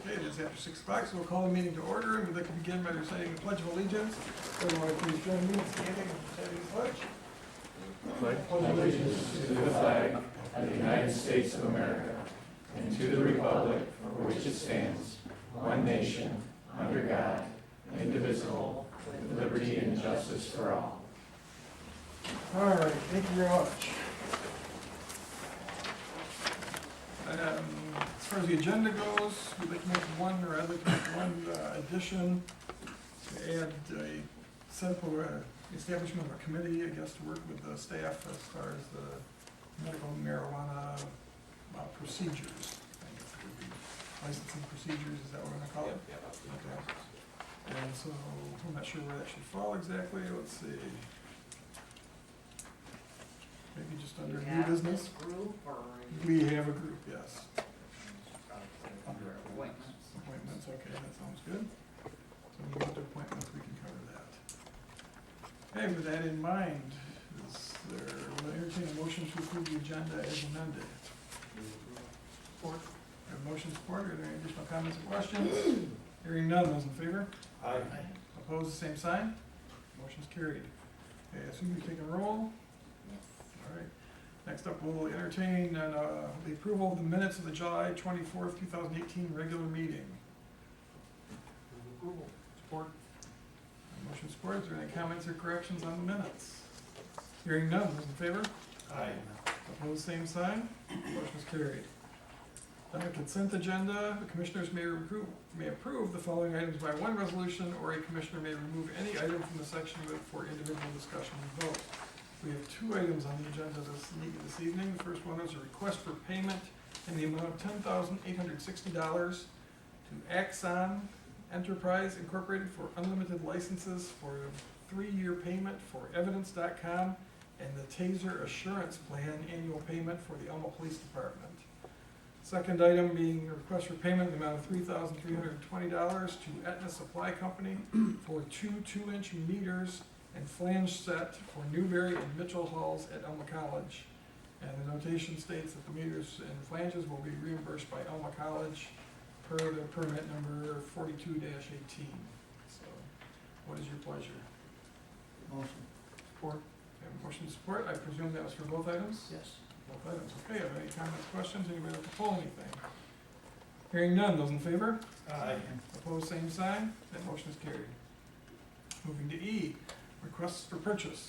Okay, it is after 6 o'clock, so we'll call the meeting to order, and we'd like to begin by reciting the Pledge of Allegiance. Everyone, please join me in standing and reciting the pledge. Allegiance to the flag of the United States of America and to the republic for which it stands, one nation, under God, indivisible, with liberty and justice for all. All right, thank you very much. As far as the agenda goes, we'd like to make one addition to add set up a establishment of a committee, I guess, to work with the staff as far as the medical marijuana procedures. I guess it would be licensing procedures, is that what we're gonna call it? Okay. And so, I'm not sure where that should fall exactly, let's see. Maybe just under new business? Group or? We have a group, yes. Under appointments. Appointments, okay, that sounds good. So move on to appointments, we can cover that. Okay, with that in mind, is there, will entertain a motion to approve the agenda as amended? Support. We have motion support, are there any additional comments or questions? Hearing none, those in favor? Aye. Opposed, the same sign? Motion's carried. Okay, assume you've taken roll. Yes. All right. Next up, we'll entertain the approval of the minutes of the July 24th, 2018 regular meeting. Approval. Support. Motion support. Is there any comments or corrections on the minutes? Hearing none. Those in favor? Aye. Opposed, same sign. Motion is carried. On the consent agenda, the commissioners may approve the following items by one resolution, or a commissioner may remove any item from the section for individual discussion and vote. We have two items on the agenda this evening. The first one is a request for payment in the amount of $10,860 to Axon Enterprise Incorporated for unlimited licenses for a 3-year payment for Evidence.com and the Taser Assurance Plan annual payment for the Elma Police Department. Second item being a request for payment in the amount of $3,320 to Aetna Supply Company for 2 2-inch meters and flange set for Newberry and Mitchell Halls at Elma College. And the notation states that the meters and flanges will be reimbursed by Elma College per the permit number 42-18. So, what is your pleasure? Motion. Support. We have a motion support. I presume that was for both items? Yes. Both items. Okay, are there any comments, questions? Anybody like to pull anything? Hearing none. Those in favor? Aye. Opposed, same sign. That motion is carried. Moving to E, requests for purchase.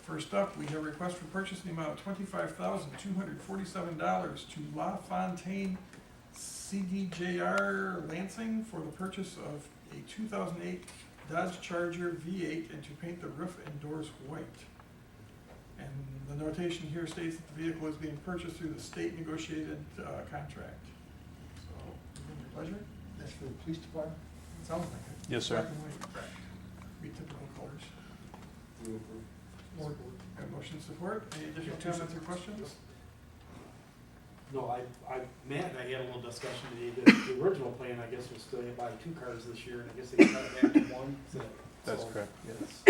First up, we have a request for purchase in the amount of $25,247 to La Fontaine CDJR Lansing for the purchase of a 2008 Dodge Charger V8 and to paint the roof and doors white. And the notation here states that the vehicle is being purchased through the state negotiated contract. So, your pleasure? That's for the police department? Sounds like it. Yes, sir. Black and white. Be typical colors. Support. Have motion support. Any additional comments or questions? No, Matt and I had a little discussion today, the original plan, I guess, was to buy 2 cars this year, and I guess they cut it back to 1. That's So correct, yes.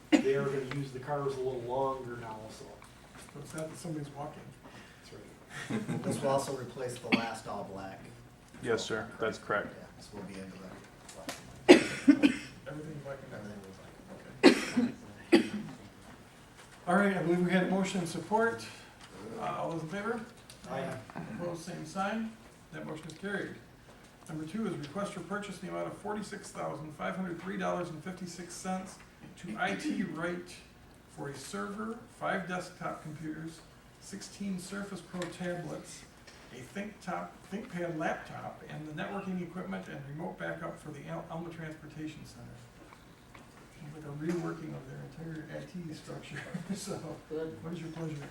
They are gonna use the cars a little longer now, so. So it's not that somebody's walking. That's right. This will also replace the last all black. Yes, sir, that's correct. Yeah, this will be into the Everything black and everything was Okay. All right, I believe we had a motion and support. All those in favor? Aye. Opposed, same sign. That motion is carried. Number 2 is request for purchase in the amount of $46,503.56 to IT Right for a server, 5 desktop computers, 16 Surface Pro tablets, a ThinkPad laptop, and the networking equipment and remote backup for the Elma Transportation Center. Seems like a reworking of their entire IT structure. So, Good. what is your pleasure?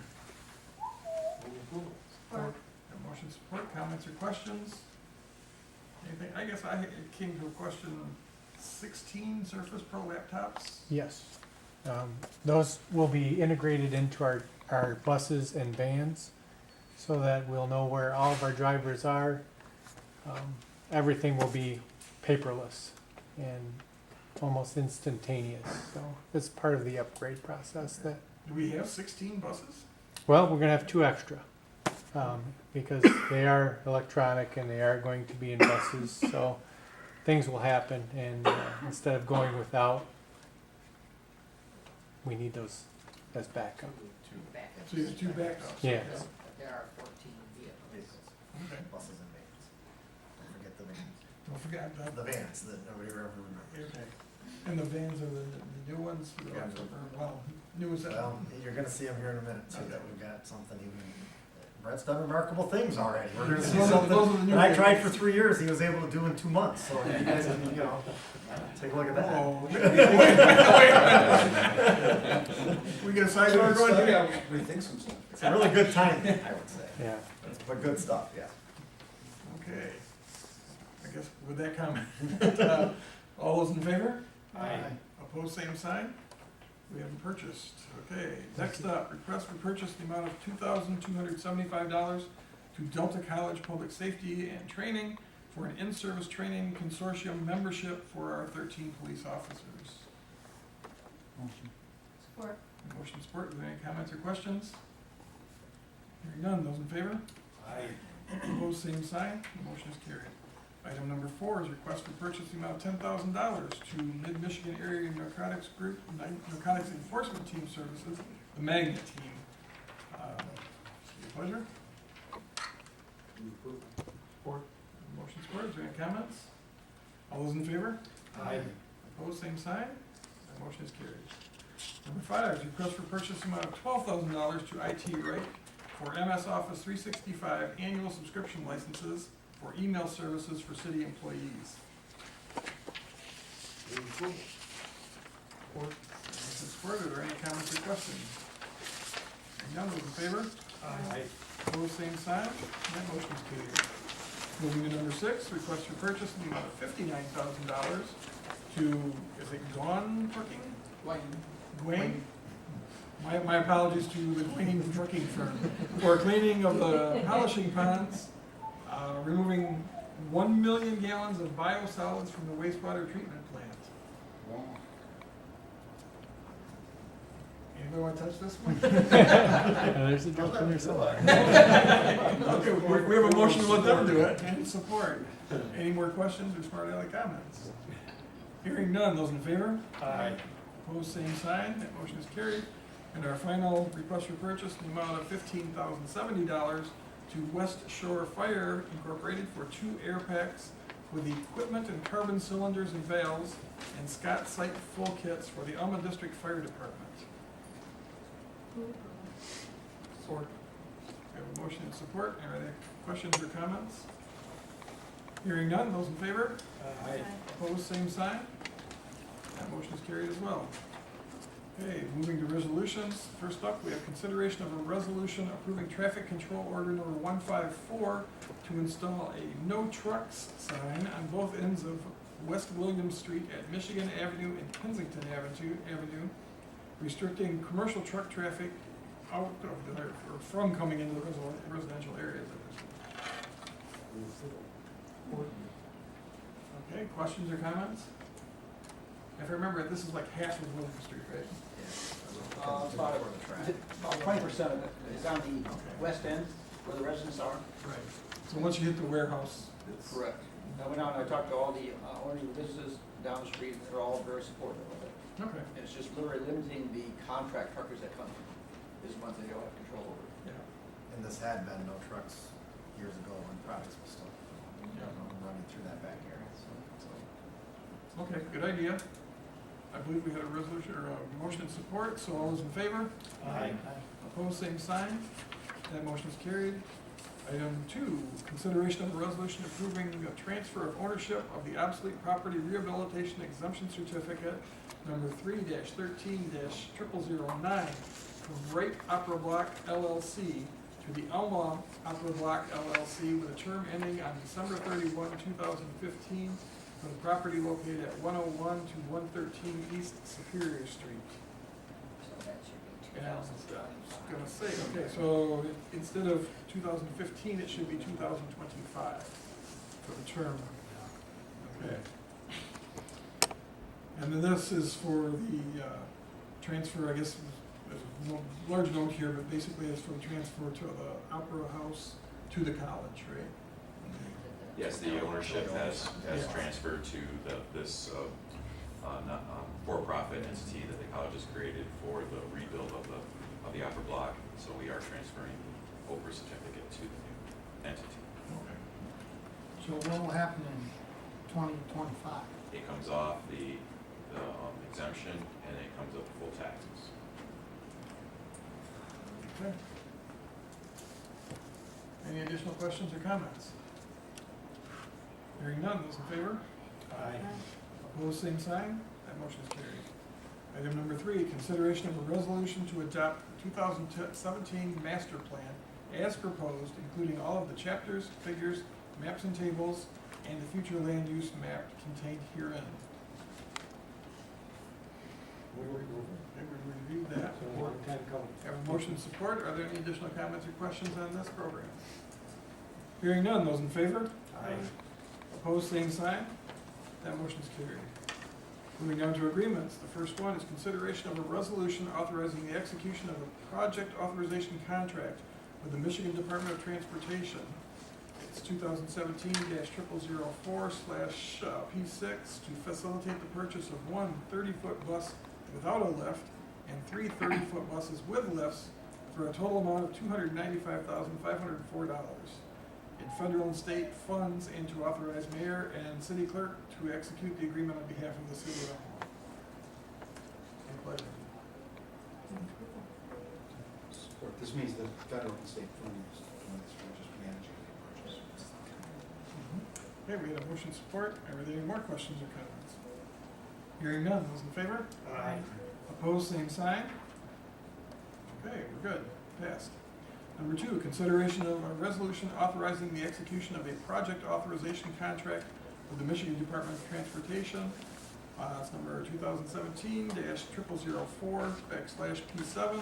Support. A motion support, comments or questions? Anything, I guess it came to a question, 16 Surface Pro laptops? Yes. Those will be integrated into our buses and vans so that we'll know where all of our drivers are. Everything will be paperless and almost instantaneous. So it's part of the upgrade process. Do we have 16 buses? Well, we're gonna have 2 extra. because they are electronic and they are going to be in buses, so things will happen, and instead of going without, we need those as backup. So you have two backups? Yeah. Okay. There are 14 vehicles. Vehicles, Okay. buses and vans. Don't forget the vans. Don't forget that. The vans that nobody ever remembers. Okay. And the vans are the new ones, or, Yeah. well, newest. Well, you're gonna see them here in a minute too, that we've got something even, Brett's done remarkable things already. We're gonna see Those are the something new that I tried vehicles. for 3 years, he was able to do in 2 months, so you guys can, take a look at that. Oh, we get a sidebar going here? Rethink some stuff. It's a really good timing, I would say, Yeah. but good stuff, yeah. Okay. I guess with that comment, all those in favor? Aye. Opposed, same sign. We have them purchased. Okay, next up, request for purchase in the amount of $2,275 to Delta College Public Safety and Training for an in-service training consortium membership for our 13 police officers. Support. Motion support, are there any comments or questions? Hearing none, those in favor? Aye. Opposed, same sign. The motion is carried. Item number 4 is request for purchase in the amount of $10,000 to Mid-Michigan Area Narcotics Group, Narcotics Enforcement Team Services, the Magnet Team. Your pleasure. Support. Motion support, is there any comments? All those in favor? Aye. Opposed, same sign. That motion is carried. Number 5 is request for purchase amount of $12,000 to IT Right for MS Office 365 annual subscription licenses for email services for city employees. Motion support, are there any comments or questions? Hearing none, those in favor? Aye. Opposed, same sign. That motion is carried. Moving to number 6, request for purchase in the amount of $59,000 to, is it Gone Trucking? Dwayne? My apologies to the Dwayne Trucking Firm for cleaning of the polishing ponds, removing 1 million gallons of biosolids from the wastewater treatment plant. Anybody want to touch this one? There's a joke in there somewhere. Okay, we have a motion to let them do it, and support. Any more questions or smart aleck comments? Hearing none, those in favor? Aye. Opposed, same sign, that motion is carried. And our final request for purchase in the amount of $15,070 to West Shore Fire Incorporated for 2 air packs with equipment and carbon cylinders and valves and Scott Site full kits for the Alma District Fire Department. Support. We have a motion and support. Are there questions or comments? Hearing none, those in favor? Aye. Opposed, same sign. That motion is carried as well. Okay, moving to resolutions. First up, we have consideration of a resolution approving traffic control order number 154 to install a no trucks sign on both ends of West William Street at Michigan Avenue and Kensington Avenue, restricting commercial truck traffic out of the, or from coming into the residential areas of this. Okay, questions or comments? If I remember, this is like half of William Street, right? About 20% of it is on the west end where the residents are. Right. So once you hit the warehouse, it's. Correct. I went out and I talked to all the owners of businesses down the street, and they're all very supportive of it. Okay, And it's just literally limiting the contract truckers that come is the ones they don't have control over. yeah. And this had been no trucks years ago when products was still, running through that back area, so. Okay, good idea. I believe we had a resolution, or a motion in support, so all those in favor? Aye. Opposed, same sign. That motion is carried. Item 2, consideration of a resolution approving the transfer of ownership of the obsolete property rehabilitation exemption certificate number 3-13-0009 from Wright Opera Block LLC to the Alma Opera Block LLC with a term ending on December 31, 2015 for the property located at 101 to 113 East Superior Street. So that should be Yeah, I was 2025. gonna say, okay, so instead of 2015, it should be 2025 for the term. Okay. And then this is for the transfer, I guess, there's a large note here, but basically it's for the transfer to the Opera House to the college, right? Yes, the ownership has transferred to this for-profit entity that the college has created for the rebuild of the upper block. So we are transferring the Oprah certificate to the new entity. Okay. So what will happen in 2025? It comes off the exemption and it comes up to full taxes. Okay. Any additional questions or comments? Hearing none, those in favor? Aye. Opposed, same sign. That motion is carried. Item number 3, consideration of a resolution to adopt 2017 master plan as proposed, including all of the chapters, figures, maps and tables, and the future land use map contained herein. We Okay, we reviewed that. So, time coming. Have a motion and support. Are there any additional comments or questions on this program? Hearing none, those in favor? Aye. Opposed, same sign. That motion is carried. Moving on to agreements. The first one is consideration of a resolution authorizing the execution of a project authorization contract with the Michigan Department of Transportation. It's 2017-0004/P6 to facilitate the purchase of one 30-foot bus without a lift and 3 30-foot buses with lifts for a total amount of $295,504 in federal and state funds, and to authorize mayor and city clerk to execute the agreement on behalf of the city of Elmore. Any pleasure? Support. This means the federal and state funds, we're just managing the purchase. Okay, we have a motion support. Are there any more questions or comments? Hearing none, those in favor? Aye. Opposed, same sign. Okay, we're good. Passed. Number 2, consideration of a resolution authorizing the execution of a project authorization contract with the Michigan Department of Transportation. It's number 2017-0004/P7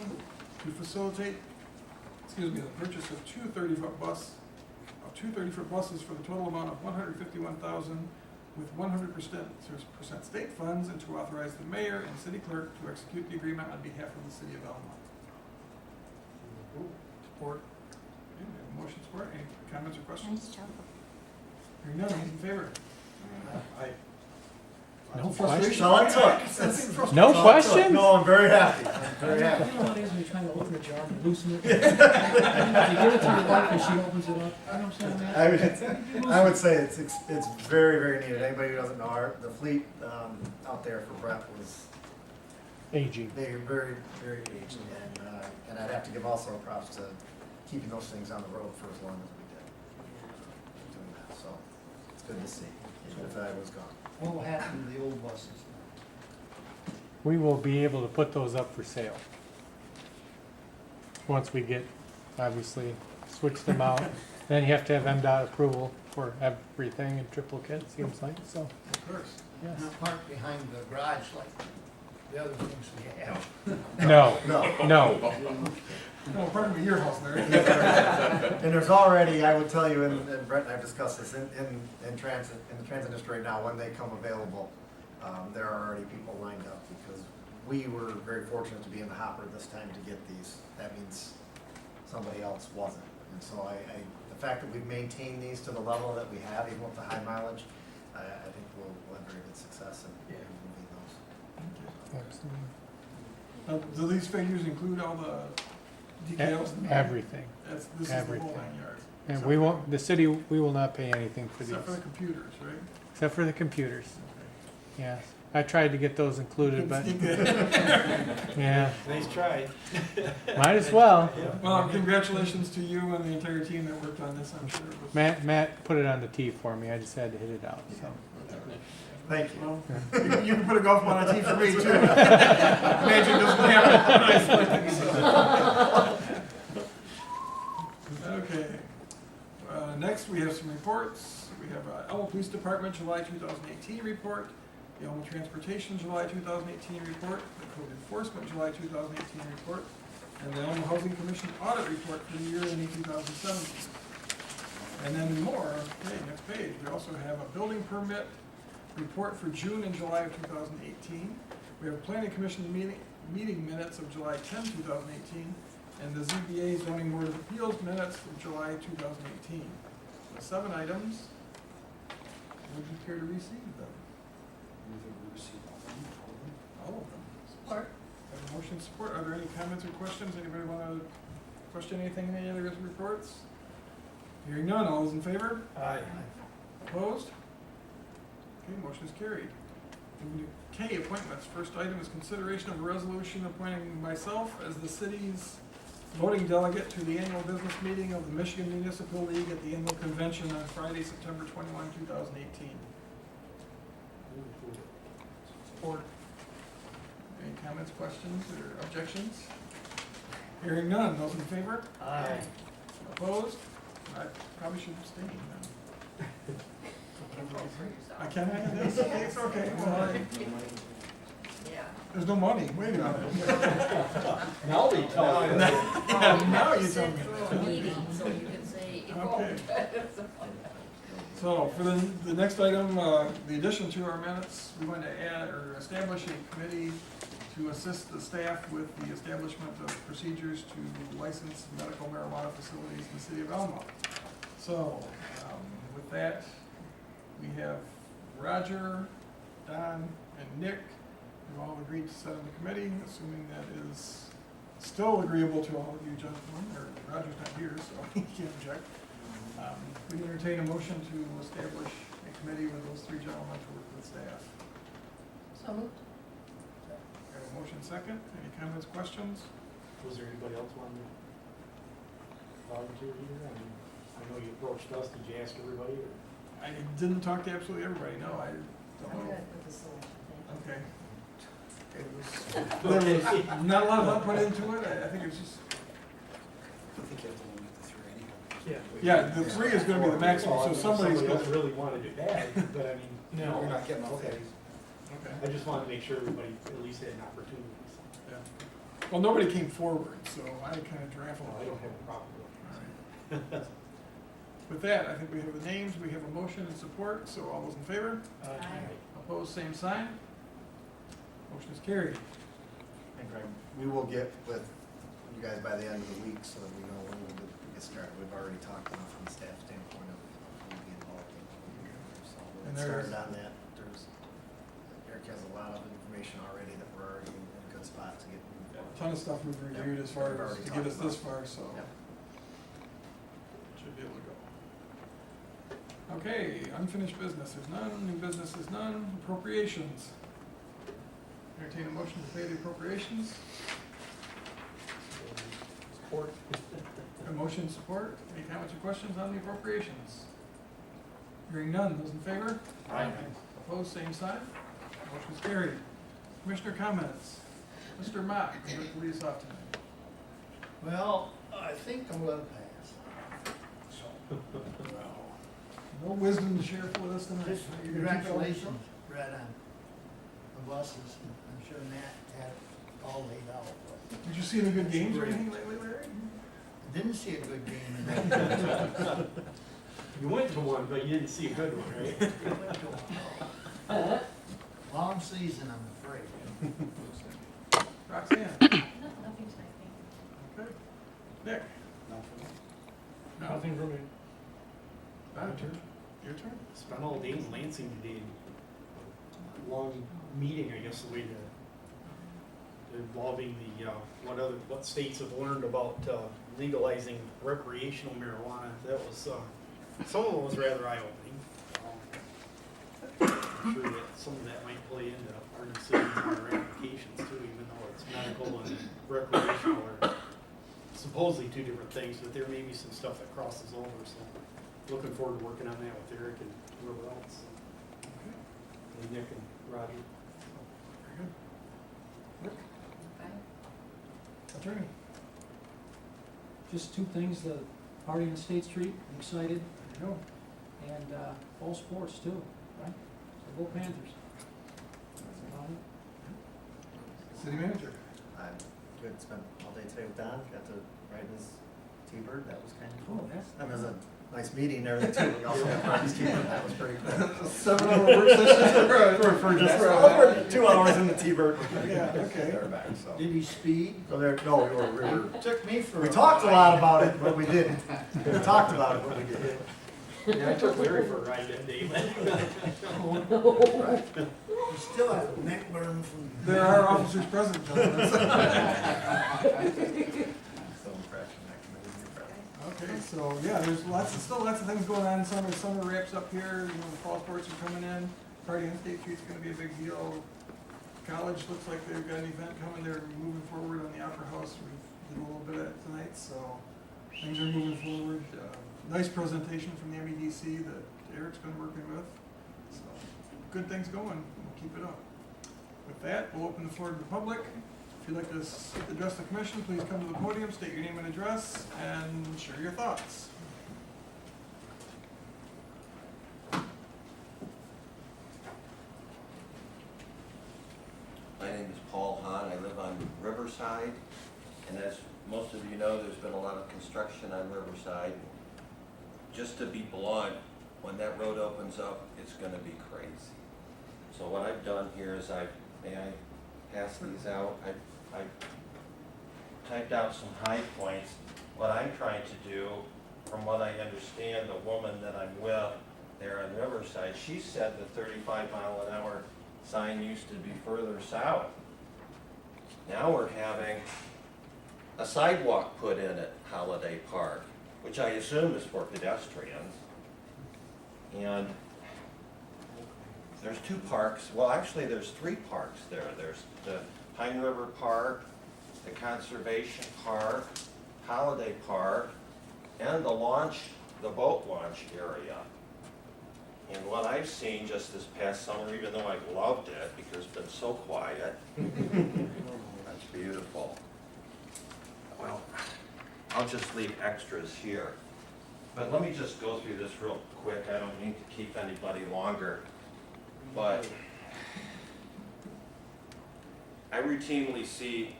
to facilitate, the purchase of two 30-foot buses for the total amount of $151,000 with 100% state funds, and to authorize the mayor and city clerk to execute the agreement on behalf of the city of Elmont. Support. Okay, we have a motion support. Any comments or questions? Nice job. Hearing none, those in favor? Aye. No Frustration. That's all it took. No That's all it took. questions? No, I'm very happy. I'm very happy. You know what it is when you're trying to open a jar and loosen it? You give it to your wife and she opens it up. You know what I'm saying, man? I would say it's very, very needed. Anybody who doesn't know, the fleet out there for Brett was, Aging. they're very, very aged, and I'd have to give also props to keeping those things on the road for as long as we did. Doing that, so it's good to see, even if I was gone. What will happen to the old buses? We will be able to put those up for sale. Once we get, obviously, switch them out. Then you have to have MDOT approval for everything in triplicate, it seems like, so, Of course. yes. Not parked behind the garage like the other things we have. No, No. no. No, probably your house there. And there's already, I would tell you, and Brett and I've discussed this, in the transit industry right now, when they come available, there are already people lined up, because we were very fortunate to be in the hopper this time to get these. That means somebody else wasn't. And so the fact that we've maintained these to the level that we have, even with the high mileage, I think we'll have very good success in moving those. Absolutely. Do these figures include all the details? Everything. This is the Everything. whole 9 yards. And we won't, the city, we will not pay anything for these, Except for the computers, right? except for the computers. Okay. Yes. I tried to get those included, but, You did. yeah, Nice try. might as well. Well, congratulations to you and the entire team that worked on this, I'm sure it was. Matt put it on the tee for me, I just had to hit it out, so. Thank you. Well, you can put a golf ball on a tee for me too. Magic doesn't happen. Okay. Next, we have some reports. We have Elmo Police Department July 2018 report, the Elmo Transportation July 2018 report, the Code Enforcement July 2018 report, and the Elmo Housing Commission audit report for the year ending 2017. And then more, okay, next page, we also have a building permit report for June and July of 2018. We have a planning commission meeting minutes of July 10, 2018, and the ZBA zoning board of appeals minutes of July 2018. The 7 items. Would you care to receive them? All of them. Support. Have a motion support. Are there any comments or questions? Anybody want to question anything in any of his reports? Hearing none, all those in favor? Aye. Opposed? Okay, motion is carried. Moving to K, appointments. First item is consideration of a resolution appointing myself as the city's voting delegate to the annual business meeting of the Michigan Municipal League at the annual convention on Friday, September 21, 2018. Support. Any comments, questions, or objections? Hearing none, those in favor? Aye. Opposed? I probably should abstain then. I can, it's okay. Well, Yeah. there's no money, wait a minute. Now they tell you. Now you tell Sit me. through a meeting, so you can say, you Okay. vote. So for the next item, the addition to our minutes, we want to add or establish a committee to assist the staff with the establishment of procedures to license medical marijuana facilities in the city of Elma. So, with that, we have Roger, Don, and Nick, who all agreed to set on the committee, assuming that is still agreeable to all of you gentlemen, or Roger's not here, so he can't object. We entertain a motion to establish a committee with those 3 gentlemen to work with staff. So moved. Got a motion second, any comments, questions? Was there anybody else wanting to volunteer here? I mean, I know you approached us, did you ask everybody, or? I didn't talk to absolutely everybody, no, I don't I'm know. good with the selection, thank you. Okay. There was not a lot of thought put into it, I think it's just, I think you have to limit the 3 anyway. yeah, the 3 is gonna be the maximum, so somebody's Somebody else gonna. really wanted it bad, but I mean. No. We're not getting all Okay. things. Okay. I just wanted to make sure everybody at least had an opportunity, so. Yeah. Well, nobody came forward, so I kind of drafted. I don't have a problem with it. All right. With that, I think we have the names, we have a motion and support, so all those in favor? Aye. Opposed, same sign. Motion is carried. And Greg, we will get with you guys by the end of the week so that we know when we'll get started. We've already talked enough from the staff standpoint of who will be involved in it. So And we'll there's- start on that. Eric has a lot of information already that we're already in a good spot to get moving A forward. ton of stuff we've reviewed as far We've as already to get us talked this about. far, so Yep. should be able to go. Okay, unfinished business is none, new business is none, appropriations. Entertain a motion to pay the appropriations. Support. A motion support. Any comments or questions on the appropriations? Hearing none, those in favor? Aye. Opposed, same sign. Motion is carried. Commissioner comments. Mr. Mock, would you like to lead us off tonight? Well, I think I'm gonna pass. So, No wisdom to share with us tonight. just You're gonna keep going? congratulations, Brett, on the buses. I'm sure Nat had it all laid out. but Did you see any good games or anything lately, Larry? Didn't see a good game in that. You went to one, but you didn't see a good one, right? Long season, I'm afraid. Roxanne? Nothing tonight, thank you. Okay. Nick? No. Nothing from me. Your turn? Spent all day in Lansing today. Long meeting, I guess, the way to, involving the, what states have learned about legalizing recreational marijuana. That was, some of it was rather eye-opening. I'm sure that some of that might play into our decisions on our applications too, even though it's medical and recreational are supposedly 2 different things, but there may be some stuff that crosses over, so looking forward to working on that with Eric and whoever else. And Nick and Roger. Very good. Okay. Attorney? Just 2 things, the party on State Street, I'm excited, There you go. and fall sports too, right? So go Panthers. That's about it. City manager? I'm good, spent all day today with Don, got to ride his T-Bird, that was kind of cool. Oh, that's- As a nice meeting and everything too. We also had Marcus T-Bird, that was pretty cool. 7-hour work session For just for 2 hours in the T-Bird. Yeah, okay. They're back, so. Did he speed? So there, no, we were, Took me for. we talked a lot about it, but we didn't. We talked about it, but we didn't. Yeah, I took Larry for a ride that day, You still have neck burn from. There are officers present, gentlemen. Some fraction that committee, you're right. Okay, so, yeah, there's still lots of things going on. Summer wraps up here, you know, the fall sports are coming in. Party on State Street's gonna be a big deal. College looks like they've got an event coming, they're moving forward on the Opera House. We did a little bit of it tonight, so things are moving forward. Nice presentation from the MEDC that Eric's been working with. So, good things going, we'll keep it up. With that, we'll open the floor to the public. If you'd like to address the commission, please come to the podium, state your name and address, and share your thoughts. My name is Paul Hahn. I live on Riverside, and as most of you know, there's been a lot of construction on Riverside. Just to be blunt, when that road opens up, it's gonna be crazy. So what I've done here is may I pass these out? I typed out some high points. What I'm trying to do, from what I understand, the woman that I'm with there on Riverside, she said the 35-mile-an-hour sign used to be further south. Now we're having a sidewalk put in at Holiday Park, which I assume is for pedestrians. And there's 2 parks, well actually there's 3 parks there. There's the Pine River Park, the Conservation Park, Holiday Park, and the boat launch area. And what I've seen just this past summer, even though I've loved it because it's been so quiet, that's beautiful. Well, I'll just leave extras here. But let me just go through this real quick. I don't need to keep anybody longer. But I routinely see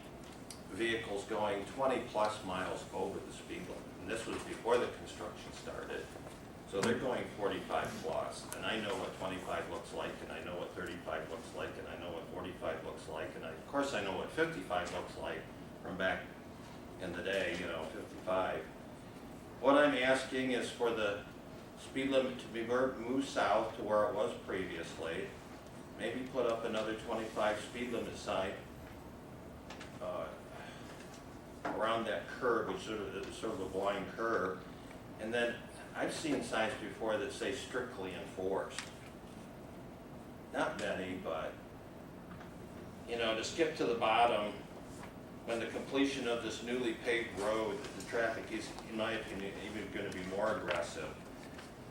vehicles going 20+ miles over the speed limit. And this was before the construction started. So they're going 45+, and I know what 25 looks like, and I know what 35 looks like, and I know what 45 looks like, and of course I know what 55 looks like from back in the day, 55. What I'm asking is for the speed limit to be moved south to where it was previously, maybe put up another 25 speed limit sign around that curve, which is sort of a blind curve, and then I've seen signs before that say strictly enforced. Not many, but, to skip to the bottom, when the completion of this newly paved road, the traffic is, in my opinion, even going to be more aggressive.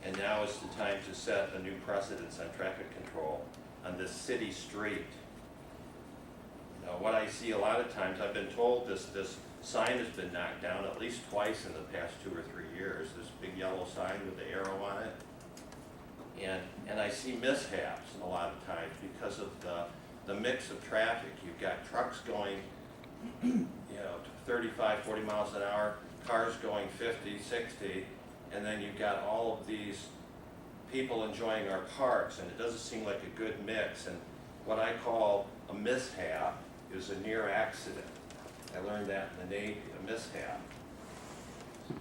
And now is the time to set a new precedence on traffic control on this city street. What I see a lot of times, I've been told this sign has been knocked down at least twice in the past 2 or 3 years, this big yellow sign with the arrow on it. And I see mishaps a lot of times because of the mix of traffic. You've got trucks going 35, 40 miles an hour, cars going 50, 60, and then you've got all of these people enjoying our parks, and it doesn't seem like a good mix. And what I call a mishap is a near accident. I learned that in the Navy, a mishap.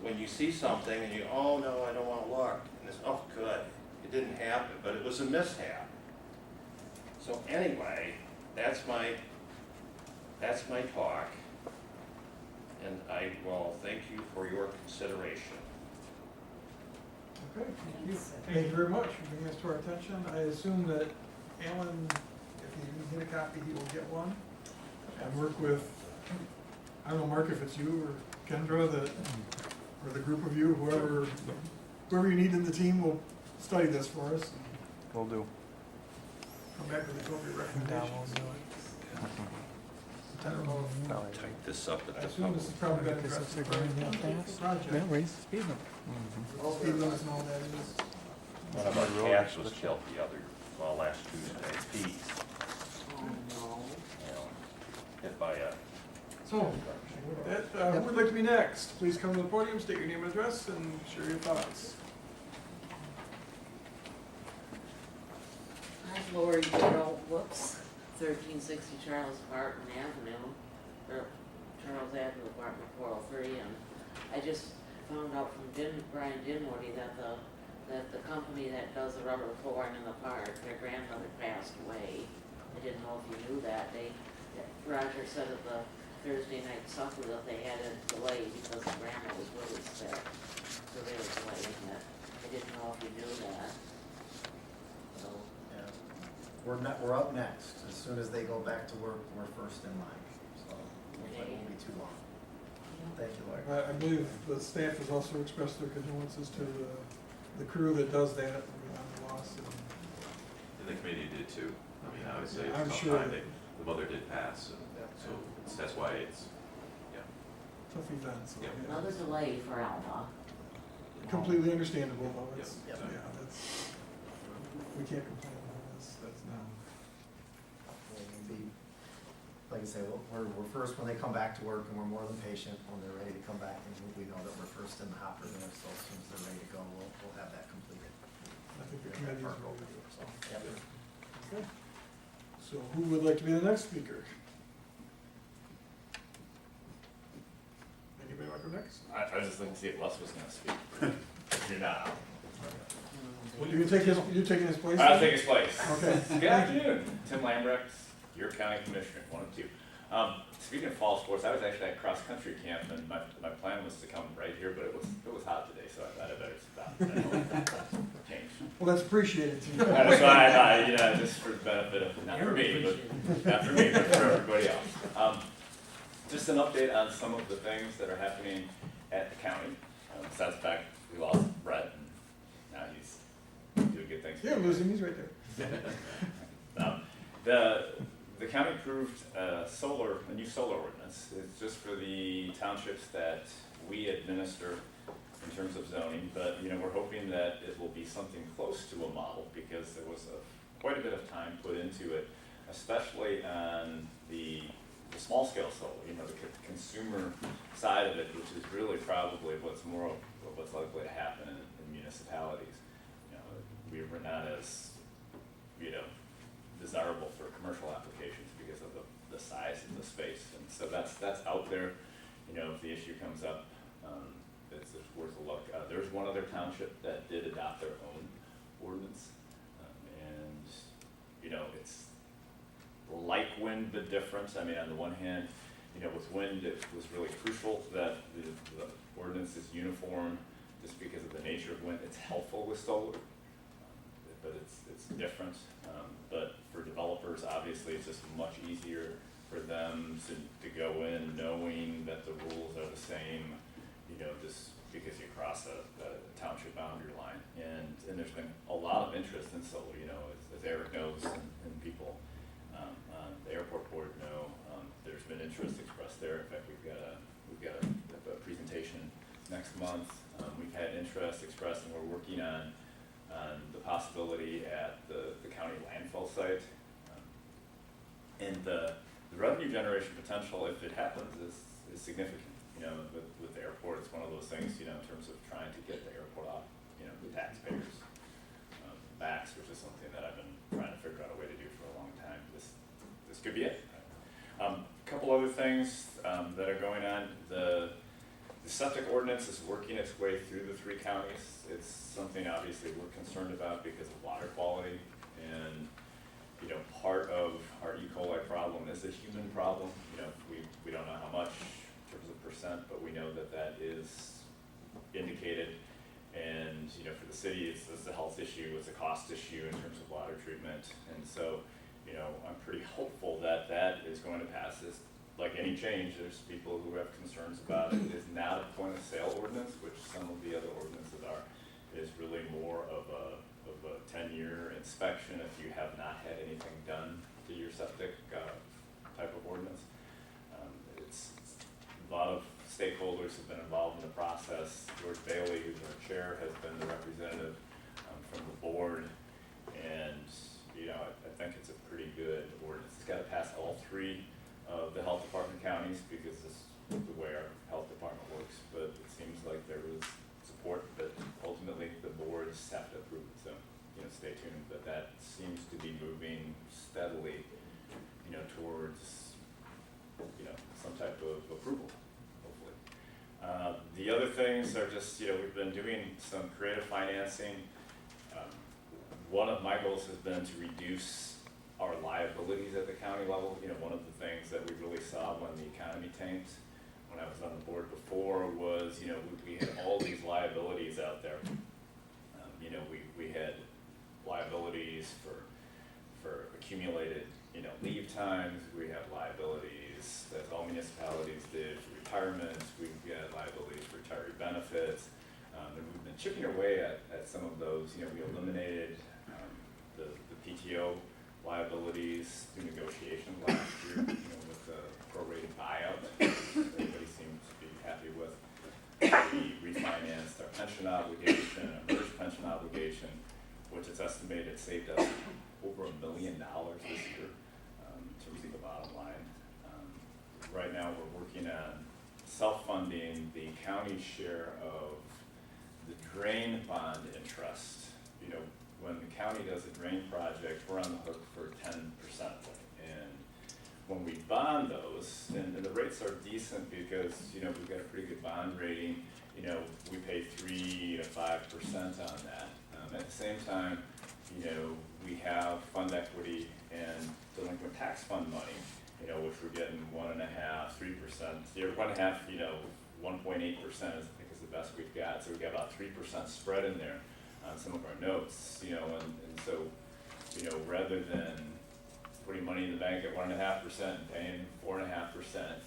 When you see something and you, oh no, I don't want to look, and it's, oh good, it didn't happen, but it was a mishap. So anyway, that's my talk, and I will thank you for your consideration. Okay, thank you. Thank you very much for bringing this to our attention. I assume that Alan, if he didn't get a copy, he will get one. And work with, I don't know, Mark, if it's you or Kendra, or the group of you, whoever you need in the team will study this for us. Will do. Come back with appropriate recommendations. I don't know if, Type this up at I the assume this is probably going to Because address if the they're going that fast, project. that raise the speed limit. Speed limits and all that is. One of our cats was killed last Tuesday, Pete. Hit by a. So, with that, who would like to be next? Please come to the podium, state your name and address, and share your thoughts. Lori Darrell, whoops, 1360 Charles Barton Avenue, or Charles Avenue, apartment 403, and I just found out from Brian Dinwoody that the company that does the rubber flooring in the park, their grandmother passed away. I didn't know if you knew that. Roger said at the Thursday night supper that they had a delay because the grandma was really sick, so they were delaying it. I didn't know if you knew that. So, Yeah. We're up next. As soon as they go back to work, we're first in line. So it won't be too long. Thank you, Larry. I believe the staff has also expressed their condolences to the crew that does that on the loss. And the committee did too. I mean, I would say I'm it's sure tough time. that- The mother did pass, and so that's why it's, yeah. Tough event, so, Yeah. yeah. another delay for Alma. Completely understandable, though, it's, Yep. yeah, that's, we can't complain about this, that's now. We'll be- Like I say, we're first when they come back to work, and we're more than patient when they're ready to come back, and we know that we're first in the hopper there, so as soon as they're ready to go, we'll have that completed. I think the Yeah, committee's park ready open, to do it, so. Yep. Okay. So who would like to be the next speaker? Anybody want to go next? I was just looking to see if Les was gonna speak. You're not. You taking his place? I'll take his place. Okay. Good afternoon, Tim Lambrecht, your county commissioner, 1 of 2. Speaking of fall sports, I was actually at cross-country camp, and my plan was to come right here, but it was hot today, so I thought I better stop. Change. Well, that's appreciated too. That's why I thought, just for the benefit of, not for me, but for everybody else. Just an update on some of the things that are happening at the county. Besides the fact we lost Brett, and now he's doing good things. Yeah, losing, he's right there. The county approved a new solar ordinance. It's just for the townships that we administer in terms of zoning, but we're hoping that it will be something close to a model because there was quite a bit of time put into it, especially on the small scale solar, the consumer side of it, which is really probably what's likely to happen in municipalities. We were not as desirable for commercial applications because of the size of the space, and so that's out there. If the issue comes up, it's worth a look. There's one other township that did adopt their own ordinance, and it's like wind but different. I mean, on the one hand, with wind, it was really crucial that the ordinance is uniform, just because of the nature of wind. It's helpful with solar, but it's different. But for developers, obviously, it's just much easier for them to go in knowing that the rules are the same, just because you cross a township boundary line. And there's been a lot of interest in solar, as Eric knows, and people on the airport board know. There's been interest expressed there. In fact, we've got a presentation next month. We've had interest expressed, and we're working on the possibility at the county landfill site. And the revenue generation potential, if it happens, is significant. With the airport, it's one of those things, in terms of trying to get the airport off, the taxpayers' backs, which is something that I've been trying to figure out a way to do for a long time. This could be it. A couple other things that are going on. The septic ordinance is working its way through the 3 counties. It's something obviously we're concerned about because of water quality, and part of our E. coli problem is a human problem. We don't know how much in terms of percent, but we know that is indicated. And for the city, it's a health issue, it's a cost issue in terms of water treatment, and so I'm pretty hopeful that is going to pass. It's like any change, there's people who have concerns about it. It is not a point of sale ordinance, which some of the other ordinances are. It is really more of a 10-year inspection if you have not had anything done to your septic type of ordinance. It's a lot of stakeholders have been involved in the process. George Bailey, who's our chair, has been the representative from the board, and I think it's a pretty good ordinance. It's got to pass all 3 of the health department counties because this is the way our health department works. But it seems like there was support, but ultimately the boards have to approve it. So stay tuned. But that seems seems to be moving steadily, you know, towards, you know, some type of approval, hopefully. The other things are just, you know, we've been doing some creative financing. One of my goals has been to reduce our liabilities at the county level. You know, one of the things that we really saw when the economy tanked, when I was on the board before, was, you know, we had all these liabilities out there. You know, we had liabilities for accumulated, you know, leave times. We have liabilities, as all municipalities did, for retirement. We've got liabilities for retiree benefits. And we've been chipping away at some of those. You know, we eliminated the PTO liabilities through negotiation last year, you know, with the prorated buyout. Everybody seems to be happy with. We refinanced our pension obligation, our merged pension obligation, which is estimated saved us over $1 million this year in terms of the bottom line. Right now, we're working on self-funding the county share of the drain bond interest. You know, when the county does a drain project, we're on the hook for 10% of it. And when we bond those, and the rates are decent because, you know, we've got a pretty good bond rating, you know, we pay 3 to 5% on that. At the same time, you know, we have fund equity and delinquent tax fund money, you know, which we're getting 1.5%, 3%, 1.5%, you know, 1.8% I think is the best we've got. So we've got about 3% spread in there on some of our notes, you know, and so, you know, rather than putting money in the bank at 1.5% and paying 4.5%,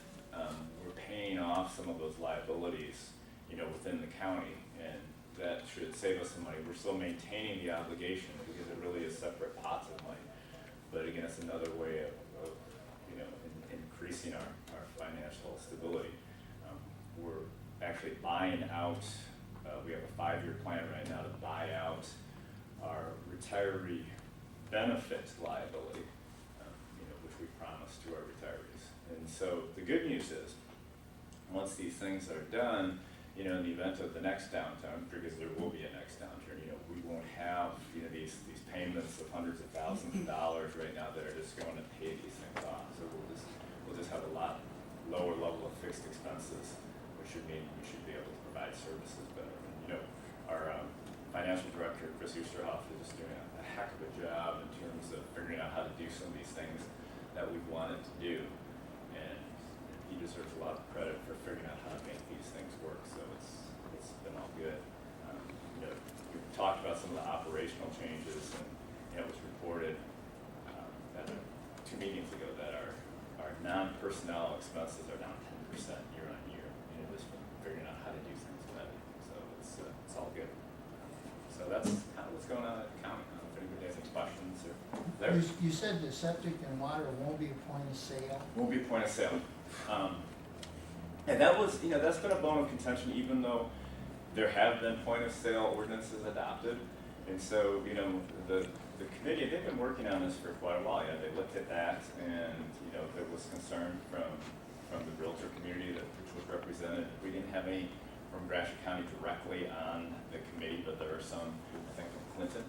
we're paying off some of those liabilities, you know, within the county, and that should save us some money. We're still maintaining the obligation because it really is separate pots of money. But again, it's another way of you know, increasing our financial stability. We're actually buying out, we have a 5-year plan right now to buy out our retiree benefit liability, you know, which we promised to our retirees. And so the good news is, once these things are done, you know, in the event of the next downturn, because there will be a next downturn, you know, we won't have, you know, these payments of hundreds of thousands of dollars right now that are just going to pay these things off. So we'll just have a lot lower level of fixed expenses, which should mean we should be able to provide services better. And, you know, our financial director, Chris Oosterhoff, is just doing a heck of a job in terms of figuring out how to do some of these things that we've wanted to do. And he deserves a lot of credit for figuring out how to make these things work. So it's been all good. You know, we talked about some of the operational changes, and you know, it was reported at 2 meetings ago that our non-personnel expenses are down 10% year on year. You know, just figuring out how to do things better. So it's all good. So that's kind of what's going on at the county. I don't know if anybody has any questions or there. You said the septic and water won't be a point of sale? Won't be a point of sale. And that was, you know, that's been a bone of contention, even though there have been point of sale ordinances adopted. And so, you know, the committee, they've been working on this for quite a while. You know, they looked at that, and, you know, there was concern from the realtor community which was represented. We didn't have any from Gratiot County directly on the committee, but there are some, I think, from Clinton.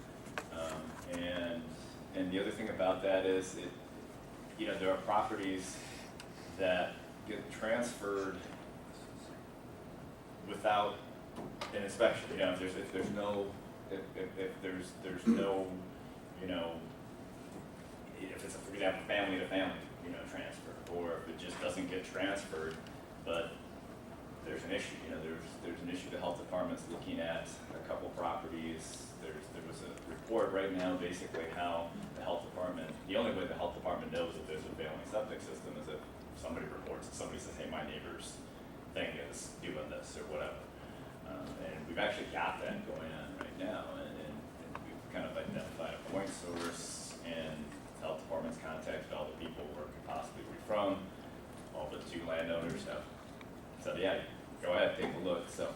And the other thing about that is, you know, there are properties that get transferred without an inspection. You know, if there's no, you know, if it's, for example, family to family, you know, transfer, or if it just doesn't get transferred, but there's an issue. You know, there's an issue. The health department's looking at a couple properties. There was a report right now, basically how the health department, the only way the health department knows if there's a failing septic system is if somebody reports it. Somebody says, hey, my neighbor's thing is doing this or whatever. And we've actually got that going on right now, and we've kind of identified a point source, and the health department's contacted all the people where it could possibly be from. All but 2 landowners have said, yeah, go ahead, take a look. So,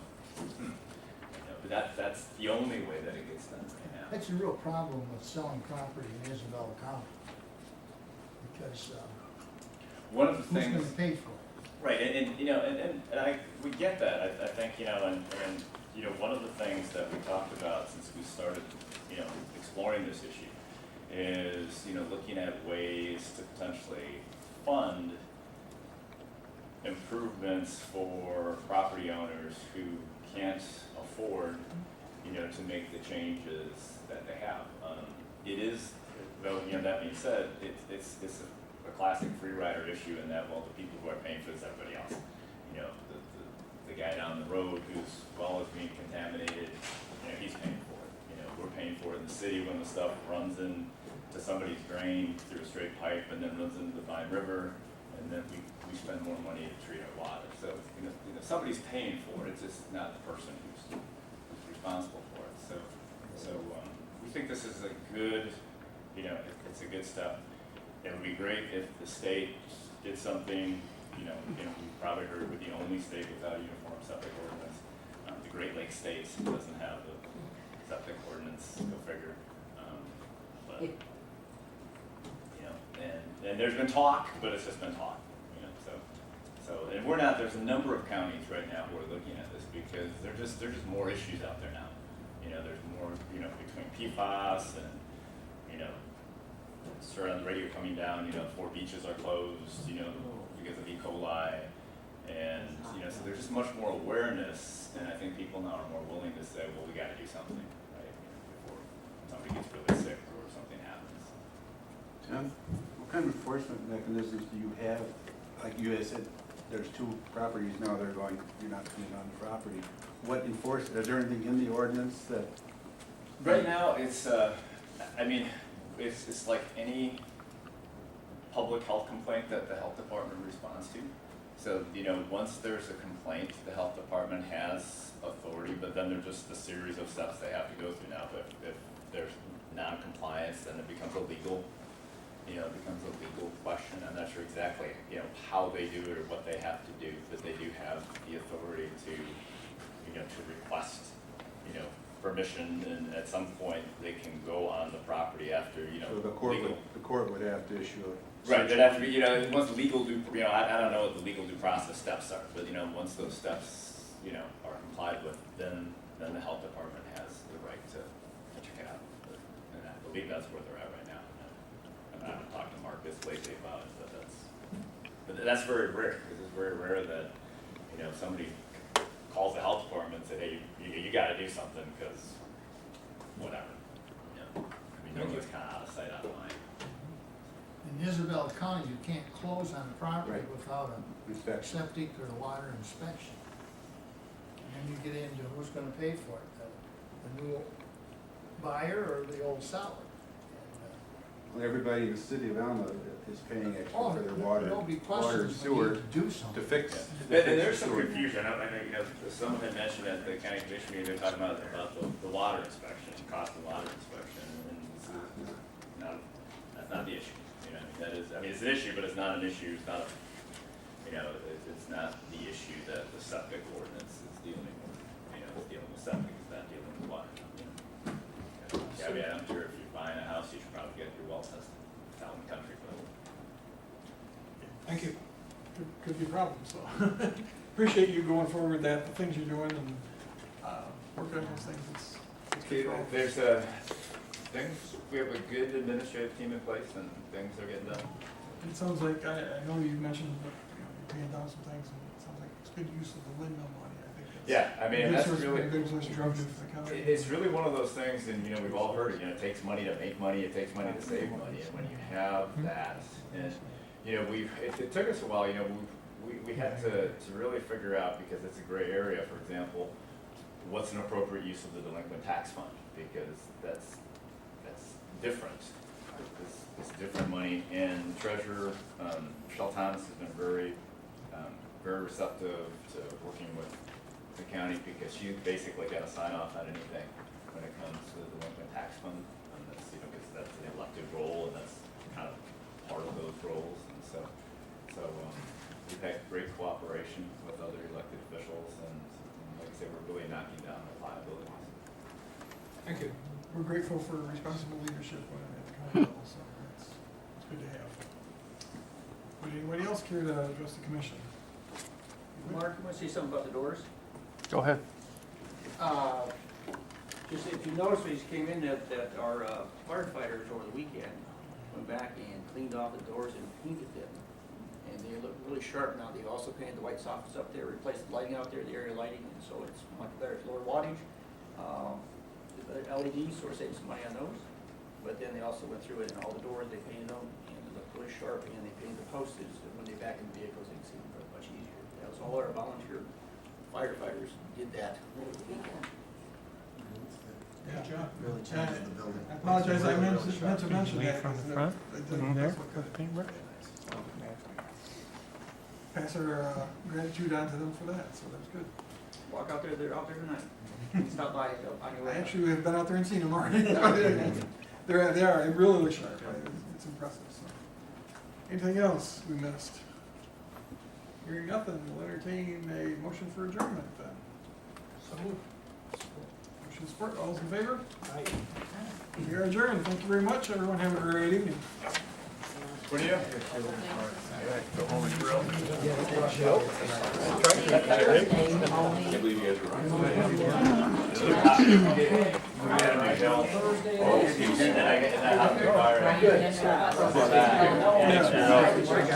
you know, but that's the only way that it gets done right now. That's a real problem with selling property in Isabella County, because One of the who's things, going to pay for it? right, and you know, and we get that. I think, you know, and you know, one of the things that we talked about since we started, you know, exploring this issue is, you know, looking at ways to potentially fund improvements for property owners who can't afford, you know, to make the changes that they have. It is, though, you know, that being said, it's a classic free rider issue in that, well, the people who are paying for this, everybody else. You know, the guy down the road whose well is being contaminated, you know, he's paying for it. You know, we're paying for it in the city when the stuff runs into somebody's drain through a straight pipe and then runs into the Vine River, and then we spend more money to treat our water. So, you know, somebody's paying for it, it's just not the person who's responsible for it. So we think this is a good, you know, it's a good step. It would be great if the state did something, you know, we probably heard we're the only state without a uniform septic ordinance. The Great Lakes states doesn't have the septic ordinance, go figure. But, you know, and there's been talk, but it's just been talk, you know, so, and we're not, there's a number of counties right now who are looking at this because there's just more issues out there now. You know, there's more, you know, between PFAS and, you know, sort of on the radio coming down, you know, 4 beaches are closed, you know, because of E. coli. And, you know, so there's just much more awareness, and I think people now are more willing to say, well, we gotta do something, right, you know, before somebody gets really sick or something happens. Tim, what kind of enforcement mechanisms do you have? Like you had said, there's 2 properties now that are going, you're not coming on the property. What is there anything in the ordinance that? Right now, it's, I mean, it's like any public health complaint that the health department responds to. So, you know, once there's a complaint, the health department has authority, but then there's just a series of steps they have to go through now. But if there's non-compliance, then it becomes illegal. You know, it becomes a legal question. I'm not sure exactly, you know, how they do it or what they have to do, but they do have the authority to, you know, to request, you know, permission, and at some point they can go on the property after, you know, So the court would have to issue a. Right, there'd have to be, you know, once legal due, you know, I don't know what the legal due process steps are, but, you know, once those steps, you know, are complied with, then the health department has the right to check it out. And I believe that's where they're at right now. And I haven't talked to Marcus lately about it, but that's very rare, because it's very rare that, you know, somebody calls the health department and said, hey, you gotta do something, because whatever. You know, I mean, nobody's kind of out of sight, out of mind. In Isabel County, you can't close on the property Right. without a septic or a water inspection. And then you get into who's gonna pay for it, the new buyer or the old seller. Well, everybody in the city of Alma is paying extra Oh, for their water, there'll be water and questions when sewer you do something. to fix. And there's some confusion. I know, you know, someone had mentioned at the county commission meeting, they're talking about the water inspection, cost of water inspection, and this is not, that's not the issue. You know, I mean, that is, I mean, it's an issue, but it's not an issue, it's not, you know, it's not the issue that the septic ordinance is dealing with. You know, it's dealing with septic, it's not dealing with water, you know. Yeah, I mean, I'm sure if you're buying a house, you should probably get your well tested. It's out in the country, but. Thank you. Could be a problem, so. Appreciate you going forward with that, the things you're doing, and, working on those things, it's good for all. There's things, we have a good administrative team in place and things are getting done. It sounds like, I know you mentioned, that, you know, you're paying down some things, and it sounds like it's good use of the windmill money, I think. Yeah, I mean, that's really, a good source of revenue for the county. it's really one of those things, and, you know, we've all heard it, you know, it takes money to make money, it takes money to save money, and when you have that, and, you know, it took us a while, you know, we had to really figure out, because it's a gray area, for example, what's an appropriate use of the delinquent tax fund, because that's different. It's different money, and the treasurer, Michelle Thomas, has been very receptive to working with the county, because she basically got a sign off on anything when it comes to the delinquent tax fund, and that's, you know, because that's an elected role, and that's kind of part of those roles, and so we've had great cooperation with other elected officials, and like I say, we're really knocking down the liabilities. Thank you. We're grateful for responsible leadership at the county level, so it's good to have. Would anybody else care to address the commission? Mark, you want to say something about the doors? Go ahead. Just if you notice, when you came in, that our firefighters over the weekend went back and cleaned off the doors and painted them. And they look really sharp now. They've also painted the white soffits up there, replaced the lighting out there, the area lighting, and so it's much better. It's lower wattage. The LEDs, so we're saving some money on those. But then they also went through it and all the doors, they painted them, and they look really sharp, and they painted the postage, and when they back in the vehicles, they can see them much easier. That was all our volunteer firefighters did that over the weekend. Good job. Really changed the building. I apologize, I meant to mention Lead that. from the because front, I didn't- from there, that's what with cut- paintbrush. Pass our gratitude on to them for that, so that's good. Walk out there, they're out there tonight. Stop by on your way. I actually have been out there and seen them already. They are, they really look sharp, right? It's impressive, so. Anything else we missed? Hearing nothing, we'll entertain a motion for adjournment then. So moved. Motion support, all those in favor? We are adjourned, thank you very much, everyone have a great evening. What do you? Go home and grill. Can't believe you guys were on. Thursday. Yeah.